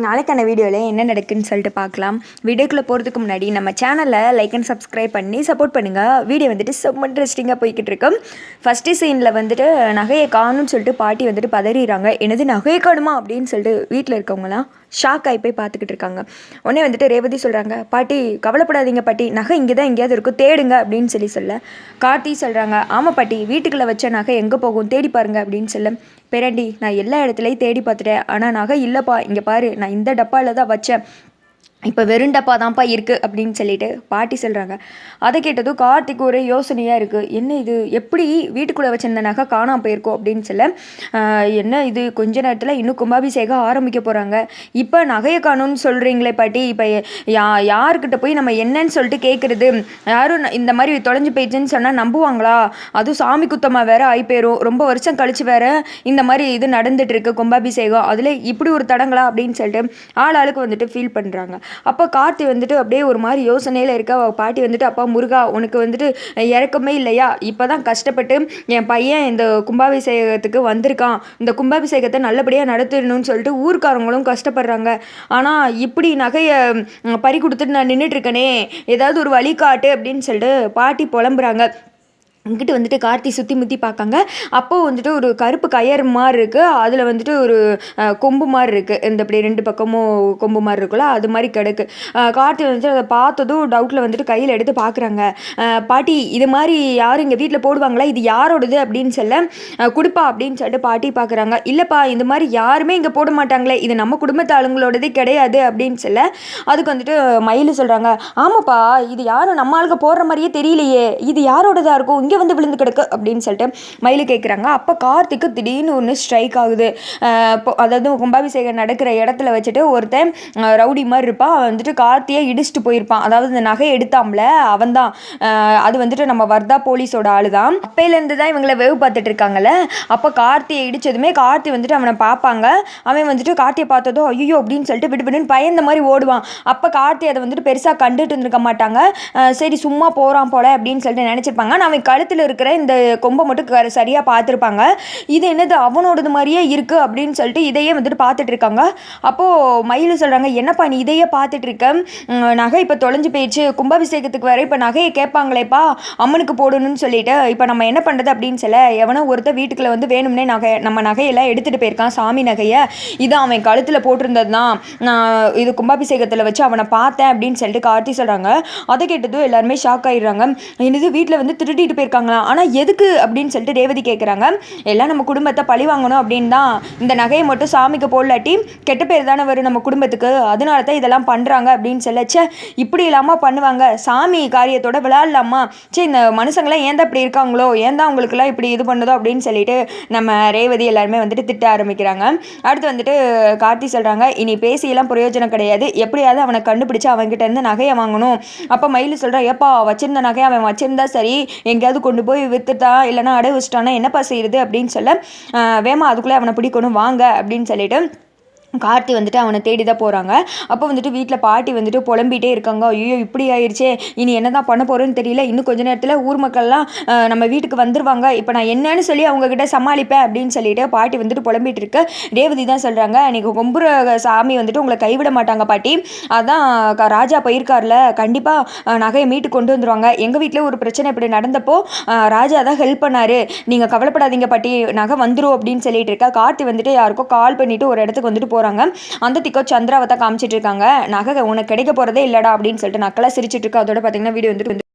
நாளைக்கான வீடியோவில் என்ன நடக்குன்னு சொல்லிட்டு பார்க்கலாம். வீடியோக்குள்ளே போகிறதுக்கு முன்னாடி நம்ம சேனலில் லைக் அண்ட் சப்ஸ்கிரைப் பண்ணி சப்போர்ட் பண்ணுங்கள். வீடியோ வந்துட்டு ரொம்ப இன்ட்ரெஸ்டிங்காக போய்கிட்டு இருக்கோம். ஃபஸ்ட்டு சீனில் வந்துட்டு நகையை காணும்னு சொல்லிட்டு பாட்டி வந்துட்டு பதறிடுறாங்க. என்னது நகையை காணுமா அப்படின்னு சொல்லிட்டு வீட்டில் இருக்கவங்களாம் ஷாக் ஆகி போய் பார்த்துக்கிட்டு இருக்காங்க. உடனே வந்துட்டு ரேவதி சொல்கிறாங்க, பாட்டி கவலைப்படாதீங்க பாட்டி, நகை இங்கே தான் எங்கேயாவது இருக்கும், தேடுங்க அப்படின்னு சொல்ல கார்த்தி சொல்கிறாங்க, ஆமாம் பாட்டி வீட்டுக்குள்ளே வச்ச நகை எங்கே போகும், தேடி பாருங்க அப்படின்னு சொல்ல பேரண்டி நான் எல்லா இடத்துலையும் தேடி பார்த்துட்டேன், ஆனால் நகை இல்லைப்பா, இங்கே பாரு நான் இந்த டப்பாவில் தான் வச்சேன், இப்போ வெறும் டப்பா தான்ப்பா இருக்குது அப்படின்னு சொல்லிட்டு பாட்டி சொல்கிறாங்க. அதை கேட்டதும் கார்த்திக் ஒரு யோசனையாக இருக்குது. என்ன இது, எப்படி வீட்டுக்குள்ளே வச்சிருந்த நகை காணாமல் போயிருக்கோம் அப்படின்னு சொல்ல என்ன இது கொஞ்ச நேரத்தில் இன்னும் கும்பாபிஷேகம் ஆரம்பிக்க போகிறாங்க, இப்போ நகையை காணும்னு சொல்கிறீங்களே பாட்டி, இப்போ யார்கிட்ட போய் நம்ம என்னன்னு சொல்லிட்டு கேட்குறது, யாரும் இந்த மாதிரி தொலைஞ்சு போயிடுச்சுன்னு சொன்னால் நம்புவாங்களா, அதுவும் சாமி குத்தமாக வேறு ஆகி போயிடும், ரொம்ப வருஷம் கழிச்சு வேறு இந்த மாதிரி இது நடந்துட்டு இருக்கு கும்பாபிஷேகம், அதில் இப்படி ஒரு தடங்களா அப்படின்னு சொல்லிட்டு ஆளுக்கு வந்துட்டு ஃபீல் பண்ணுறாங்க. அப்போ கார்த்தி வந்துட்டு அப்படியே ஒரு மாதிரி யோசனையில் இருக்க. பாட்டி வந்துட்டு, அப்பா முருகா உனக்கு வந்துட்டு இறக்கமே இல்லையா, இப்போ தான் கஷ்டப்பட்டு என் பையன் இந்த கும்பாபிஷேகத்துக்கு வந்திருக்கான், இந்த கும்பாபிஷேகத்தை நல்லபடியாக நடத்திடணும்னு சொல்லிட்டு ஊர்க்காரங்களும் கஷ்டப்படுறாங்க, ஆனால் இப்படி நகையை பறி கொடுத்துட்டு நான் நின்றுட்டுருக்கனே, ஏதாவது ஒரு வழி காட்டு அப்படின்னு சொல்லிட்டு பாட்டி புலம்புறாங்க. இங்கிட்டு வந்துட்டு கார்த்தி சுற்றி முற்றி பார்க்காங்க. அப்போது வந்துட்டு ஒரு கருப்பு கயர் மாதிரி இருக்குது, அதில் வந்துட்டு ஒரு கொம்பு மாதிரி இருக்குது, இந்த இப்படி ரெண்டு பக்கமும் கொம்பு மாதிரி இருக்குல்ல அது மாதிரி கிடக்கு. கார்த்தி வந்துட்டு அதை பார்த்ததும் டவுட்டில் வந்துட்டு கையில் எடுத்து பார்க்குறாங்க. பாட்டி இது மாதிரி யாரும் இங்கே வீட்டில் போடுவாங்களா, இது யாரோடது அப்படின்னு சொல்ல கொடுப்பா அப்படின்னு சொல்லிட்டு பாட்டி பார்க்குறாங்க. இல்லைப்பா இந்த மாதிரி யாருமே இங்கே போட மாட்டாங்களே, இது நம்ம குடும்பத்து ஆளுங்களோடதே கிடையாது அப்படின்னு சொல்ல அதுக்கு வந்துட்டு மயில் சொல்கிறாங்க, ஆமாப்பா இது யாரும் நம்ம ஆளுங்க போடுற மாதிரியே தெரியலையே, இது யாரோடதாக இருக்கும், இங்கே வந்து விழுந்து கிடக்கு அப்படின்னு சொல்லிட்டு மயில் கேட்குறாங்க. அப்போ கார்த்திக்கு திடீர்னு ஒன்று ஸ்ட்ரைக் ஆகுது. அதாவது கும்பாபிஷேகம் நடக்கிற இடத்துல வச்சுட்டு ஒருத்தன் ரவுடி மாதிரி இருப்பான், அவன் வந்துட்டு கார்த்தியை இடிச்சுட்டு போயிருப்பான், அதாவது இந்த நகை எடுத்தாம்ல அவன் தான், அது வந்துட்டு நம்ம வர்தா போலீஸோட ஆளு தான், அப்பையிலேருந்து தான் இவங்களை வேவு பார்த்துட்டு இருக்காங்கல்ல. அப்போ கார்த்தியை இடிச்சதுமே கார்த்தி வந்துட்டு அவனை பார்ப்பாங்க, அவன் வந்துட்டு கார்த்தியை பார்த்ததோ ஐயோ அப்படின்னு சொல்லிட்டு விடுவிடுன்னு பயந்த மாதிரி ஓடுவான். அப்போ கார்த்தி அதை வந்துட்டு பெருசாக கண்டுட்டு இருந்திருக்க மாட்டாங்க, சரி சும்மா போகிறான் போல அப்படின்னு சொல்லிட்டு நினச்சிருப்பாங்க. நான் அவன் கழுத்தில் இருக்கிற இந்த கொம்பை மட்டும் சரியாக பார்த்துருப்பாங்க, இது என்னது அவனோடது மாதிரியே இருக்குது அப்படின்னு சொல்லிட்டு இதையே வந்துட்டு பார்த்துட்டு இருக்காங்க. அப்போது மயில் சொல்கிறாங்க, என்னப்பா நீ இதையே பார்த்துட்டு இருக்க, நகை இப்போ தொலைஞ்சு போயிடுச்சு, கும்பாபிஷேகத்துக்கு வேறு இப்போ நகையை கேட்பாங்களேப்பா அம்மனுக்கு போடணும்னு சொல்லிட்டு, இப்போ நம்ம என்ன பண்ணுறது அப்படின்னு சொல்ல எவனோ ஒருத்தர் வீட்டுக்குள்ளே வந்து வேணும்னே நம்ம நகையெல்லாம் எடுத்துகிட்டு போயிருக்கான், சாமி நகையை, இது அவன் கழுத்தில் போட்டிருந்தது தான், நான் இது கும்பாபிஷேகத்தில் வச்சு அவனை பார்த்தேன் அப்படின்னு சொல்லிட்டு கார்த்தி சொல்கிறாங்க. அதை கேட்டதும் எல்லாருமே ஷாக் ஆகிடுறாங்க. இது வீட்டில் வந்து திருடிட்டு போயிருக்காங்களா, ஆனால் எதுக்கு அப்படின்னு சொல்லிட்டு ரேவதி கேட்குறாங்க. எல்லாம் நம்ம குடும்பத்தை பழி வாங்கணும் அப்படின்னு தான், இந்த நகையை மட்டும் சாமிக்கு போடலாட்டி கெட்ட பேர் தானே வரும் நம்ம குடும்பத்துக்கு, அதனால தான் இதெல்லாம் பண்ணுறாங்க அப்படின்னு சொல்லச்சே, இப்படி இல்லாமல் பண்ணுவாங்க, சாமி காரியத்தோட விளையாடலாமா, சரி இந்த மனுஷங்களாம் ஏன் தான் இப்படி இருக்காங்களோ, ஏன் தான் அவங்களுக்குலாம் இப்படி இது பண்ணுதோ அப்படின்னு சொல்லிட்டு நம்ம ரேவதி எல்லாருமே வந்துட்டு திட்ட ஆரம்பிக்கிறாங்க. அடுத்து வந்துட்டு கார்த்தி சொல்கிறாங்க, இனி பேசியெல்லாம் பிரயோஜனம் கிடையாது, எப்படியாவது அவனை கண்டுபிடிச்சு அவன்கிட்ட இருந்து நகையை வாங்கணும். அப்போ மயில் சொல்கிறா, ஏப்பா வச்சிருந்த நகையை அவன் வச்சிருந்தா சரி, எங்கேயாவது கொண்டு போய் வித்துட்டா இல்லைனா அடை வச்சுட்டானா என்னப்பா செய்யுது அப்படின்னு சொல்ல வேமா அதுக்குள்ளே அவனை பிடிக்கணும் வாங்க அப்படின்னு சொல்லிட்டு கார்த்தி வந்துட்டு அவனை தேடி தான் போகிறாங்க. அப்போ வந்துட்டு வீட்டில் பாட்டி வந்துட்டு புலம்பிகிட்டே இருக்காங்க, ஐயோ இப்படி ஆயிடுச்சே, இனி என்ன தான் பண்ண போகிறேன்னு தெரியல, இன்னும் கொஞ்சம் நேரத்தில் ஊர் மக்கள்லாம் நம்ம வீட்டுக்கு வந்துடுவாங்க, இப்போ நான் என்னன்னு சொல்லி அவங்கக்கிட்ட சமாளிப்பேன் அப்படின்னு சொல்லிட்டு பாட்டி வந்துட்டு புலம்பிகிட்டு இருக்கு. ரேவதி தான் சொல்கிறாங்க, அன்றைக்கி கும்புற சாமி வந்துட்டு உங்களை கைவிட மாட்டாங்க பாட்டி, அதான் ராஜா போயிருக்கார்ல, கண்டிப்பாக நகையை மீட்டு கொண்டு வந்துடுவாங்க, எங்கள் வீட்டில் ஒரு பிரச்சனை இப்படி நடந்தப்போ ராஜா தான் ஹெல்ப் பண்ணார், நீங்கள் கவலைப்படாதீங்க பாட்டி நகை வந்துடும் அப்படின்னு சொல்லிட்டு இருக்கா. கார்த்தி வந்துட்டு யாருக்கோ கால் பண்ணிவிட்டு ஒரு இடத்துக்கு வந்துட்டு போகிறாங்க. அந்த திக்கோ சந்திராவை தான் காமிச்சிட்டு இருக்காங்க, நகை உனக்கு கிடைக்க போறதே இல்லடா அப்படின்னு சொல்லிட்டு நக்கலா சிரிச்சிட்டு இருக்கா. அதோட பார்த்தீங்கன்னா வீடியோ வந்துட்டு